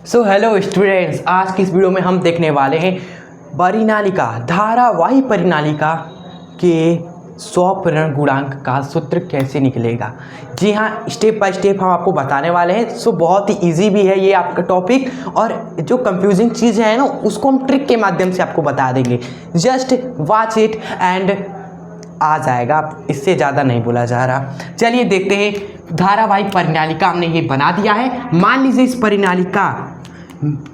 So hello students, आज की इस वीडियो में हम देखने वाले हैं परिनालिका, धारावाही परिनालिका के स्वपरिण गुणांक का सूत्र कैसे निकलेगा। जी हाँ, स्टेप बाय स्टेप हम आपको बताने वाले हैं। सो बहुत ही इजी भी है ये आपका टॉपिक, और जो कंफ्यूजिंग चीज़ें हैं ना उसको हम ट्रिक के माध्यम से आपको बता देंगे। जस्ट वॉच इट एंड आ जाएगा, इससे ज़्यादा नहीं बोला जा रहा। चलिए देखते हैं। धारावाही परिनालिका हमने ये बना दिया है। मान लीजिए इस परिनालिका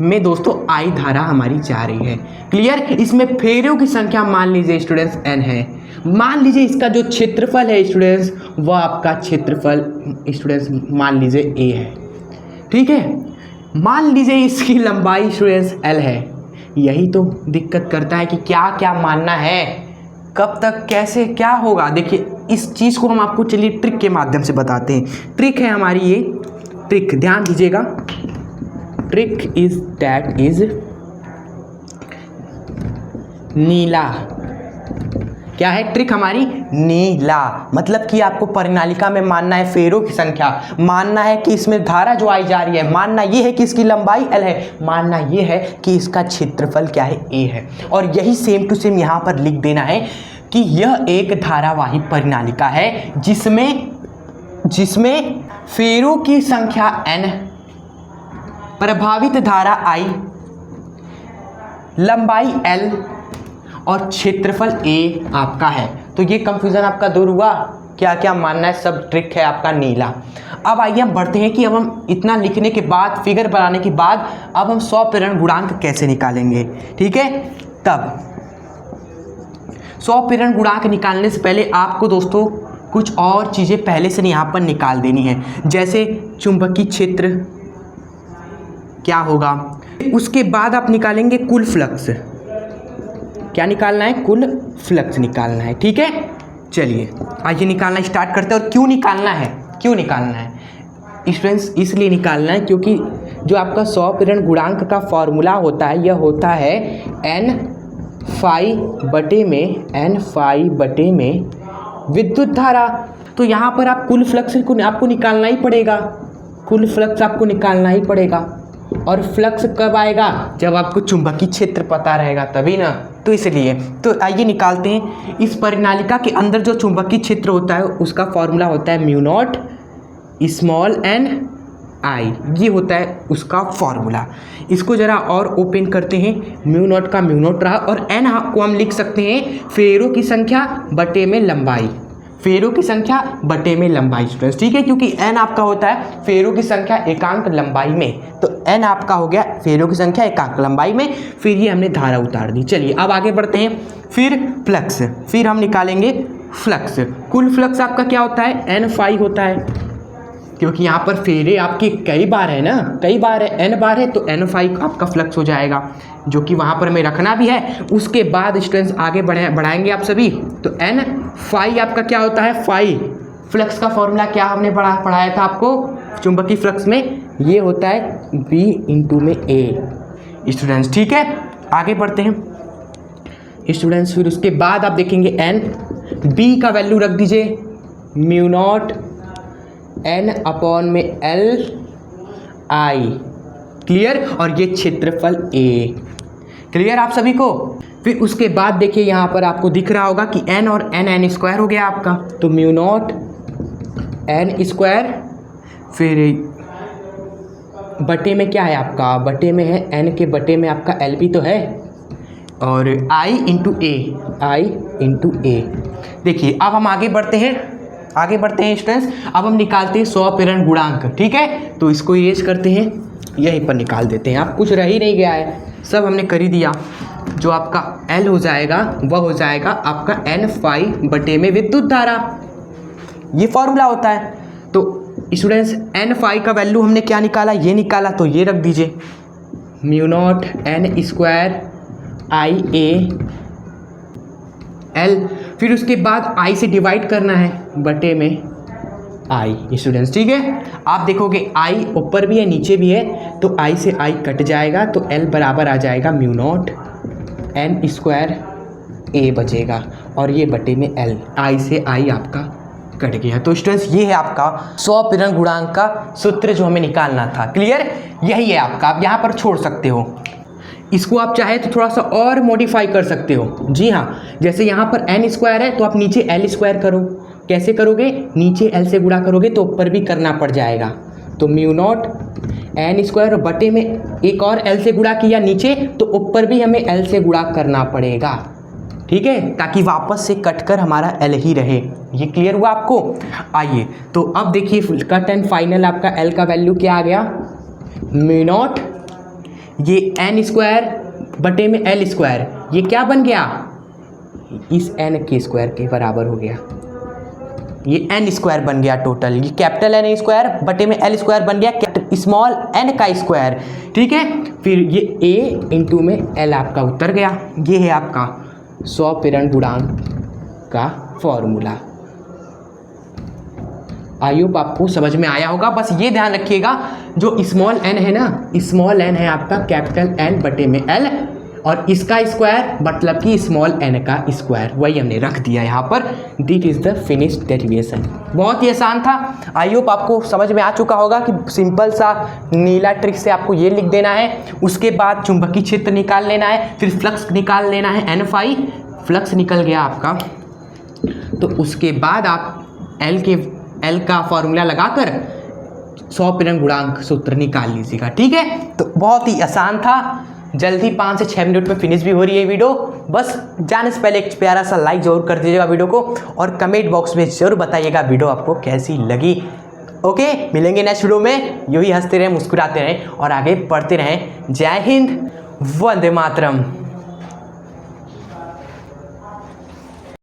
में दोस्तों आई धारा हमारी जा रही है। क्लियर। इसमें फेरों की संख्या मान लीजिए स्टूडेंट्स n है। मान लीजिए इसका जो क्षेत्रफल है स्टूडेंट्स, वह आपका क्षेत्रफल स्टूडेंट्स मान लीजिए a है। ठीक है। मान लीजिए इसकी लंबाई स्टूडेंट्स l है। यही तो दिक्कत करता है कि क्या क्या मानना है, कब तक कैसे क्या होगा। देखिए इस चीज़ को हम आपको चलिए ट्रिक के माध्यम से बताते हैं। ट्रिक है हमारी ये ट्रिक, ध्यान दीजिएगा। ट्रिक इज दैट इज नीला। क्या है ट्रिक हमारी? नीला। मतलब कि आपको परिनालिका में मानना है फेरों की संख्या, मानना है कि इसमें धारा जो आई जा रही है, मानना ये है कि इसकी लंबाई l है, मानना ये है कि इसका क्षेत्रफल क्या है a है। और यही सेम टू सेम यहाँ पर लिख देना है कि यह एक धारावाही परिनालिका है जिसमें फेरों की संख्या n, प्रभावित धारा I, लंबाई l और क्षेत्रफल a आपका है। तो ये कंफ्यूजन आपका दूर हुआ। क्या क्या मानना है, सब ट्रिक है आपका नीला। अब आइए हम बढ़ते हैं कि अब हम इतना लिखने के बाद, फिगर बनाने के बाद, अब हम स्वपरिण गुणांक कैसे निकालेंगे। ठीक है। तब स्वपरिण गुणांक निकालने से पहले आपको दोस्तों कुछ और चीज़ें पहले से यहाँ पर निकाल देनी है। जैसे चुंबकीय क्षेत्र क्या होगा, उसके बाद आप निकालेंगे कुल फ्लक्स। क्या निकालना है? कुल फ्लक्स निकालना है। ठीक है। चलिए आइए निकालना स्टार्ट करते हैं। और क्यों निकालना है, क्यों निकालना है स्टूडेंट्स? इसलिए निकालना है क्योंकि जो आपका स्वपरिण गुणांक का फॉर्मूला होता है, यह होता है n फाई बटे में विद्युत धारा। तो यहाँ पर आप कुल फ्लक्स को आपको निकालना ही पड़ेगा। कुल फ्लक्स आपको निकालना ही पड़ेगा। और फ्लक्स कब आएगा? जब आपको चुंबकीय क्षेत्र पता रहेगा तभी ना। तो इसलिए तो आइए निकालते हैं। इस परिनालिका के अंदर जो चुंबकीय क्षेत्र होता है उसका फॉर्मूला होता है mu naught small n I। ये होता है उसका फॉर्मूला। इसको ज़रा और ओपन करते हैं। म्यू नॉट का म्यू नॉट रहा, और n को हम लिख सकते हैं फेरों की संख्या बटे में लंबाई। फेरों की संख्या बटे में लंबाई स्टूडेंट्स। ठीक है। क्योंकि n आपका होता है फेरों की संख्या एकांक लंबाई में, तो n आपका हो गया फेरों की संख्या एकांक लंबाई में। फिर ये हमने धारा उतार दी। चलिए अब आगे बढ़ते हैं। फिर फ्लक्स, फिर हम निकालेंगे फ्लक्स। कुल फ्लक्स आपका क्या होता है? n फाई होता है। क्योंकि यहाँ पर फेरे आपके कई बार है ना, कई बार है, n बार है, तो n फाई आपका फ्लक्स हो जाएगा, जो कि वहाँ पर हमें रखना भी है। उसके बाद स्टूडेंट्स आगे बढ़ाएंगे आप सभी। तो n फाई आपका क्या होता है? फाई फ्लक्स का फॉर्मूला क्या हमने पढ़ाया था आपको चुंबकीय फ्लक्स में? ये होता है b इंटू में a स्टूडेंट्स। ठीक है। आगे बढ़ते हैं स्टूडेंट्स। फिर उसके बाद आप देखेंगे n, b का वैल्यू रख दीजिए म्यू नॉट n अपॉन में l I। क्लियर। और ये क्षेत्रफल a। क्लियर आप सभी को। फिर उसके बाद देखिए यहाँ पर आपको दिख रहा होगा कि n और n स्क्वायर हो गया आपका, तो म्यू नॉट n स्क्वायर, फिर बटे में क्या है आपका? बटे में है n के बटे में आपका l भी तो है, और I इंटू a। देखिए अब हम आगे बढ़ते हैं स्टूडेंट्स। अब हम निकालते हैं स्वपरिण गुणांक। ठीक है। तो इसको इरेज करते हैं, यहीं पर निकाल देते हैं। आप कुछ रह ही नहीं गया है, सब हमने कर ही दिया। जो आपका L हो जाएगा वह हो जाएगा आपका n फाई बटे में विद्युत धारा। ये फॉर्मूला होता है। तो स्टूडेंट्स n फाई का वैल्यू हमने क्या निकाला? ये निकाला, तो ये रख दीजिए mu naught n square I a l। फिर उसके बाद I से डिवाइड करना है बटे में I स्टूडेंट्स। ठीक है। आप देखोगे I ऊपर भी है नीचे भी है, तो I से I कट जाएगा, तो L बराबर आ जाएगा mu naught n square a बचेगा, और ये बटे में L। I से I आपका कट गया। तो स्टूडेंट्स ये है आपका स्वप्रेरण गुणांक का सूत्र जो हमें निकालना था। क्लियर, यही है आपका। आप यहाँ पर छोड़ सकते हो, इसको आप चाहे तो थोड़ा सा और मॉडिफाई कर सकते हो। जी हाँ, जैसे यहाँ पर n स्क्वायर है तो आप नीचे l स्क्वायर करो। कैसे करोगे, नीचे l से गुणा करोगे तो ऊपर भी करना पड़ जाएगा। तो म्यू नॉट n स्क्वायर बटे में एक और l से गुणा किया नीचे, तो ऊपर भी हमें l से गुणा करना पड़ेगा। ठीक है, ताकि वापस से कटकर हमारा l ही रहे। ये क्लियर हुआ आपको? आइए तो अब देखिए कट एंड फाइनल आपका l का वैल्यू क्या आ गया, म्यू नॉट ये n स्क्वायर बटे में l स्क्वायर, ये क्या बन गया, इस n के स्क्वायर के बराबर हो गया। ये n स्क्वायर बन गया टोटल, ये कैपिटल N स्क्वायर बटे में l स्क्वायर बन गया स्मॉल n का स्क्वायर। ठीक है, फिर ये a इंटू में l आपका उत्तर गया। ये है आपका स्वप्रेरण गुणांक का फॉर्मूला। आई होप आपको समझ में आया होगा। बस ये ध्यान रखिएगा, जो स्मॉल n है ना, स्मॉल n है आपका कैपिटल N बटे में l, और इसका स्क्वायर मतलब कि स्मॉल n का स्क्वायर, वही हमने रख दिया यहाँ पर। That is the finished derivation. बहुत ही आसान था। आई होप आपको समझ में आ चुका होगा कि सिंपल सा नीला ट्रिक से आपको ये लिख देना है, उसके बाद चुंबकीय क्षेत्र निकाल लेना है, फिर फ्लक्स निकाल लेना है n फाई। फ्लक्स निकल गया आपका, तो उसके बाद आप L का फॉर्मूला लगाकर स्वप्रेरण गुणांक सूत्र निकाल लीजिएगा। ठीक है, तो बहुत ही आसान था। जल्दी 5 से 6 मिनट में फिनिश भी हो रही है वीडियो। बस जाने से पहले एक प्यारा सा लाइक जरूर कर दीजिएगा वीडियो को, और कमेंट बॉक्स में जरूर बताइएगा वीडियो आपको कैसी लगी। ओके, मिलेंगे नेक्स्ट वीडियो में। यूँ ही हंसते रहें, मुस्कुराते रहें और आगे बढ़ते रहें। जय हिंद, वंदे मातरम।